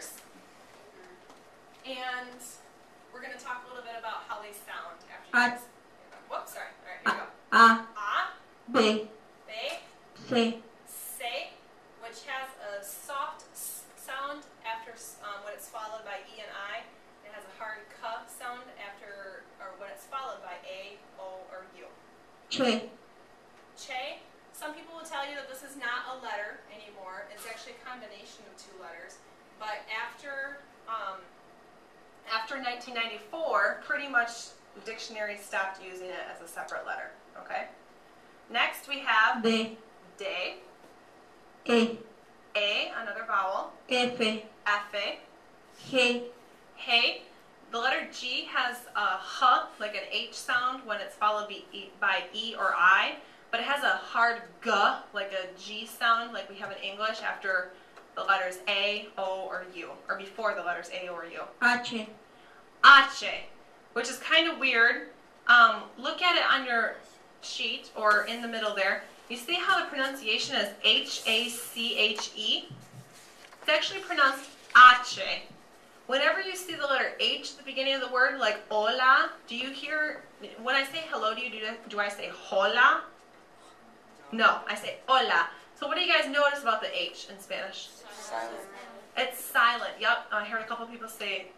letters. And we're going to talk a little bit about how they sound after you whoops, sorry. All right, here we go. B, Be, say, which has a soft sound after when it's followed by E and I. It has a hard K sound after, or when it's followed by A, O, or U. Che, some people will tell you that this is not a letter anymore. It's actually a combination of two letters. But after 1994, pretty much dictionaries stopped using it as a separate letter. Okay. Next we have D, de, E, a, another vowel, F, f, G, hey. The letter G has a h, like an H sound when it's followed by E or I, but it has a hard g, like a G sound, like we have in English after the letters A, O, or U, or before the letters A or U. H, Ache, which is kind of weird. Look at it on your sheet or in the middle there. You see how the pronunciation is H-A-C-H-E? It's actually pronounced ache. Whenever you see the letter H at the beginning of the word, like hola, do you hear, when I say hello, do I say hola? No, I say hola. So what do you guys notice about the H in Spanish? Silent. It's silent. Yep, I heard a couple people say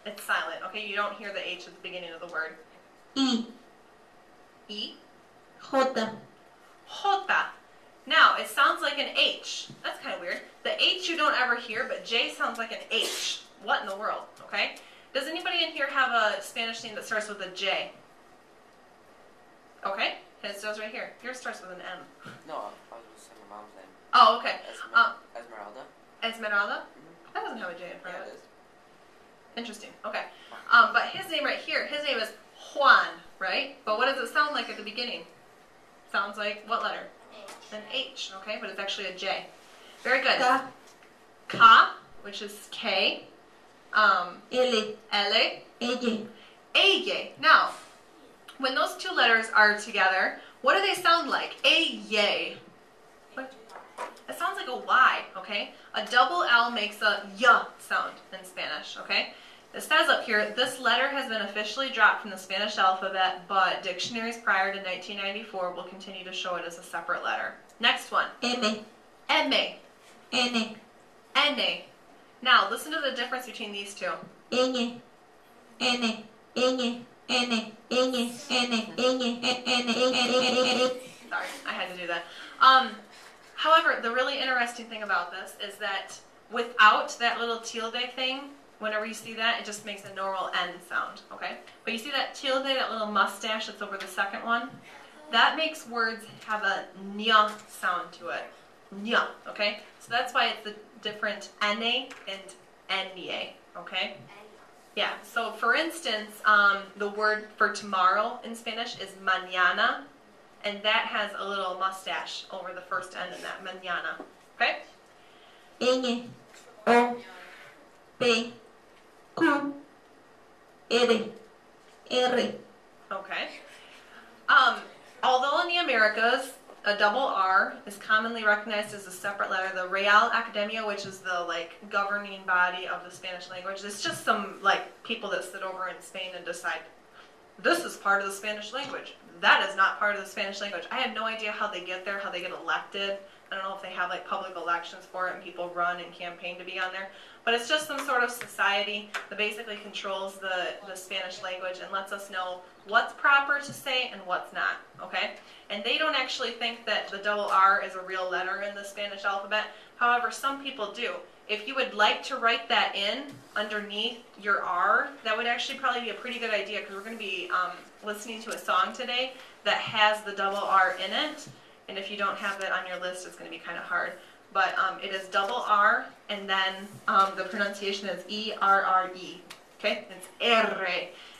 it's silent. Okay, you don't hear the H at the beginning of the word. E, E, J, jota. Now, it sounds like an H. That's kind of weird. The H you don't ever hear, but J sounds like an H. What in the world? Okay? Does anybody in here have a Spanish name that starts with a J? Okay, his does right here. Yours starts with an M. No, I was just saying my mom's name. Oh, okay. Esmeralda. Esmeralda? Mm-hmm. That doesn't have a J in front Yeah, of it it. is. Interesting. Okay. But his name right here, his name is Juan, right? But what does it sound like at the beginning? Sounds like what letter? An H, okay? But it's actually a J. Very good. K, Ka, which is K. L, Ele. E, Aye. Now, when those two letters are together, what do they sound like? Aye. What? It sounds like a Y, okay? A double L makes a Y sound in Spanish, okay? It says up here, this letter has been officially dropped from the Spanish alphabet, but dictionaries prior to 1994 will continue to show it as a separate letter. Next one. M, M. N, N. Now, listen to the difference between these two. N, N, N, N, N, Sorry, I had to do that. However, the really interesting thing about this is that without that little tilde thing, whenever you see that, it just makes a normal N sound, okay? But you see that tilde, that little mustache that's over the second one? That makes words have a nya sound to it. Nya, okay? So that's why it's the different N-A and N-A, okay? Yeah, so for instance, the word for tomorrow in Spanish is mañana, and that has a little mustache over the first N in that, mañana, okay? N, O, P, Q, R, Okay. Although in the Americas, a double R is commonly recognized as a separate letter, the Real Academia, which is the governing body of the Spanish language, it's just some people that sit over in Spain and decide this is part of the Spanish language. That is not part of the Spanish language. I have no idea how they get there, how they get elected. I don't know if they have public elections for it and people run and campaign to be on there. But it's just some sort of society that basically controls the Spanish language and lets us know what's proper to say and what's not, okay? And they don't actually think that the double R is a real letter in the Spanish alphabet. However, some people do. If you would like to write that in underneath your R, that would actually probably be a pretty good idea because we're going to be listening to a song today that has the double R in it. And if you don't have that on your list, it's going to be kind of hard. But it is double R, and then the pronunciation is E-R-R-E. Okay? It's R.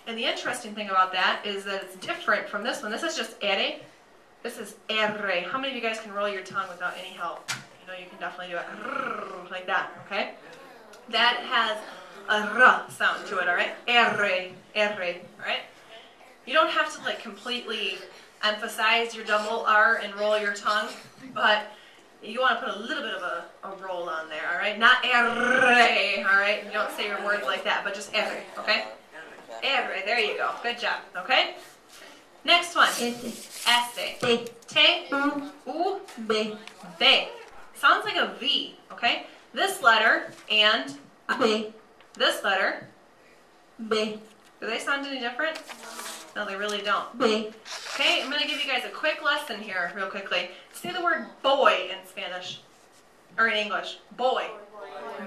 And the interesting thing about that is that it's different from this one. This is just R. This is R. How many of you guys can roll your tongue without any help? You know, you can definitely do it like that, okay? That has a R sound to it, all right? R, R, all right? You don't have to completely emphasize your double R and roll your tongue, but You want to put a little bit of a roll on there, all right? Not erre, all right? You don't say your words like that, but just erre, okay? Erre, there you go. Good job, okay? Next one. S, Esse. T, Te, U, u, B, be. Sounds like a V, okay? This letter and B, this letter, B, do they sound any different? No, they really don't. B, Okay, I'm going to give you guys a quick lesson here real quickly. Say the word boy in Spanish, or in English. Boy.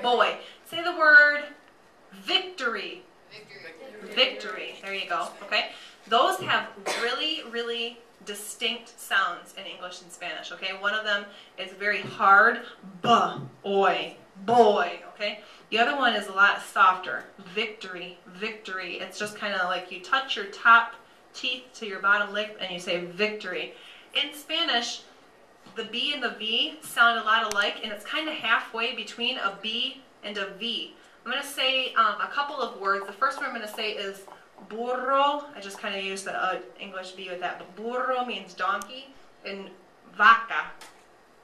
Boy. Say the word victory. Victory. There you go. Okay? Those have really, really distinct sounds in English and Spanish. Okay? One of them is very hard. Boy. Boy. Okay? The other one is a lot softer. Victory. Victory. It's just kind of like you touch your top teeth to your bottom lip and you say victory. In Spanish, the B and the V sound a lot alike, and it's kind of halfway between a B and a V. I'm going to say a couple of words. The first one I'm going to say is burro. I just kind of used the English B with that, but burro means donkey, and vaca.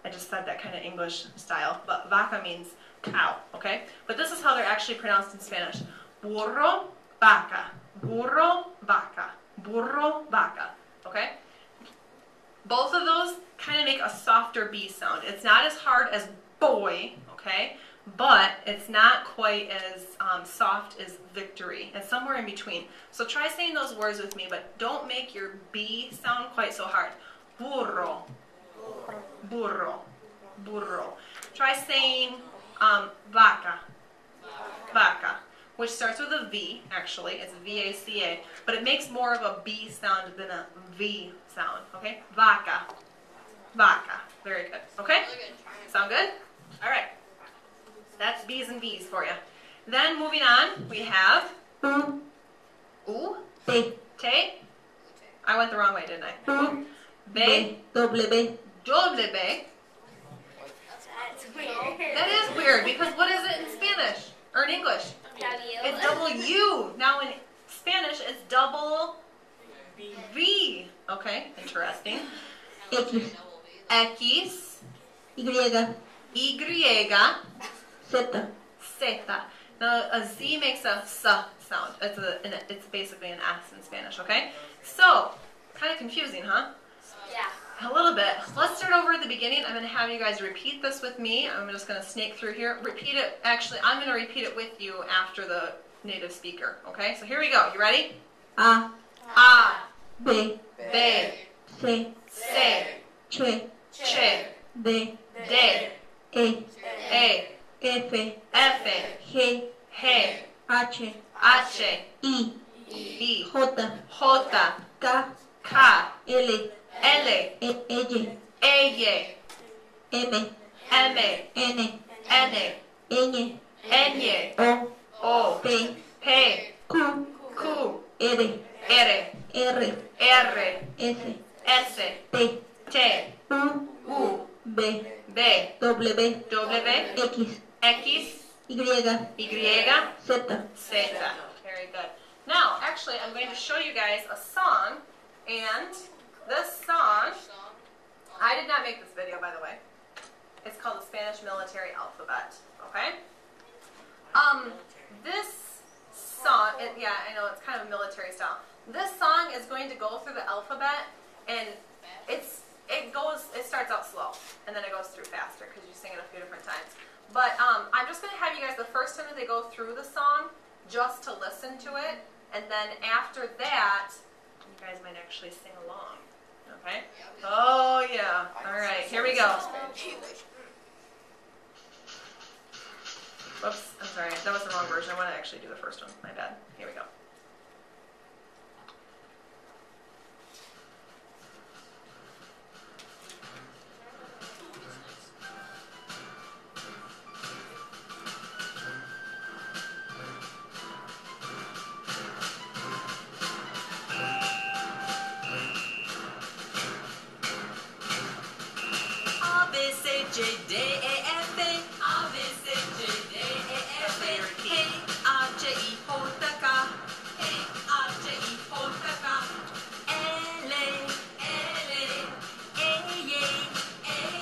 I just said that kind of English style, but vaca means cow, okay? But this is how they're actually pronounced in Spanish. Burro, vaca. Burro, vaca. Burro, vaca, okay? Both of those kind of make a softer B sound. It's not as hard as boy, okay? But it's not quite as soft as victory. It's somewhere in between. So try saying those words with me, but don't make your B sound quite so hard. Burro, burro, burro. Try saying vaca, vaca, which starts with a V, actually. It's V-A-C-A, but it makes more of a B sound than a V sound, okay? Vaca, vaca. Very good, okay? Sound good? All right. That's B's and V's for you. Then moving on, we have U, U, T, te. I went the wrong way, didn't I? U, Be, B, W, doble be. That's weird. That is weird because what is it in Spanish or in English? It's W. Now in Spanish, it's double V. Okay, interesting. X, X, Y, Y, Z, Zeta. Now a Z makes a S sound. It's basically an S in Spanish, okay? So, kind of confusing, huh? Yeah. A little bit. Let's start over at the beginning. I'm going to have you guys repeat this with me. I'm just going to snake through here. Repeat it. Actually, I'm going to repeat it with you after the native speaker, okay? So here we go. You ready? A, A, B, B, C, C, Ch, Ch, D, D, E, A, F, F, G, G, H, H, I, I, J, J, K, K, L, L, E, E, M, M, N, N, N, N, O, O, P, P, Q, Q, R, R, R, R, S, S, T, T, U, U, B, B, W, W, X, X, Y, Y, Z. Zeta. Very good. Now, actually, I'm going to show you guys a song, and this song, I did not make this video, by the way. It's called the Spanish Military Alphabet, okay? This song, yeah, I know, it's kind of military style. This song is going to go through the alphabet, and it starts out slow, and then it goes through faster, because you sing it a few different times. But I'm just going to have you guys, the first time that they go through the song, just to listen to it, and then after that, you guys might actually sing along, okay? Oh, yeah. All right, here we go. Whoops, I'm sorry, that was the wrong version. I want to actually do the first one. My bad. Here we go. A, B, C, G, D, E, F, A, B, C, G, D, E, F, A, H, I, J, K, H, I, J, K, L, L, E,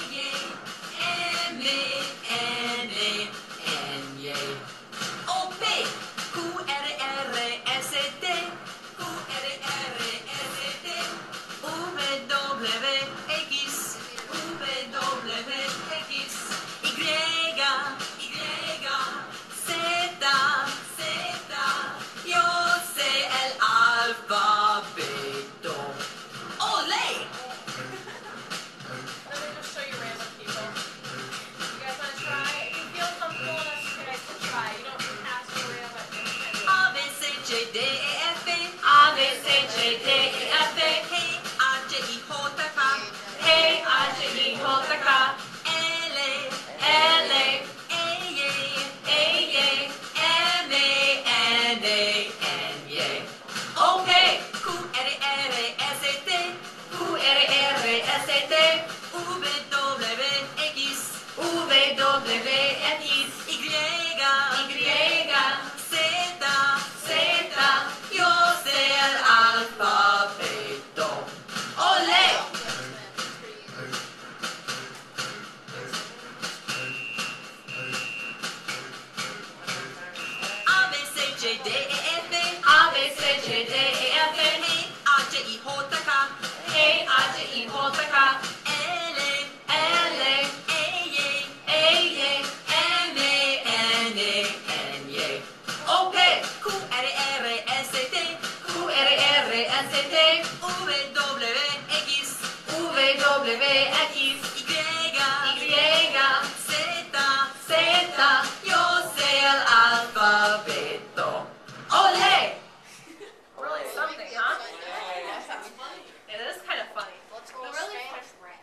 E, J, D, E, F, A. Hey, A, J, E, J, K. Hey, A, J, E, J, K. L, A, L, A, A, A, A, M, A, N, A, N, A. O, P, Q, R, R, S, T. Q, R, R, S, T, U, V, W, X. U, V, W, X, Y, Y, Z, Z, yo sé el alfabeto. Olé! A, B, C, J, D, E, F, A, B, C, J, D, E, F, Hey, A, J, E, J, K. Hey, A, J, E, J, K. L, L, A, A, A, M, A, N, A, N, A. O, P, Q, R, R, S, T. Q, R, R, S, T, U, V, W, X. U, V, W, X, Y, Y, Z, Z, yo sé el alfabeto. Olé! Really something, huh? It is kind of funny. Let's go Spanish rap.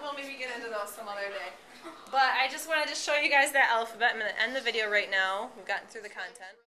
We'll maybe get into those some other day. But I just wanted to show you guys that alphabet. I'm going to end the video right now. We've gotten through the content.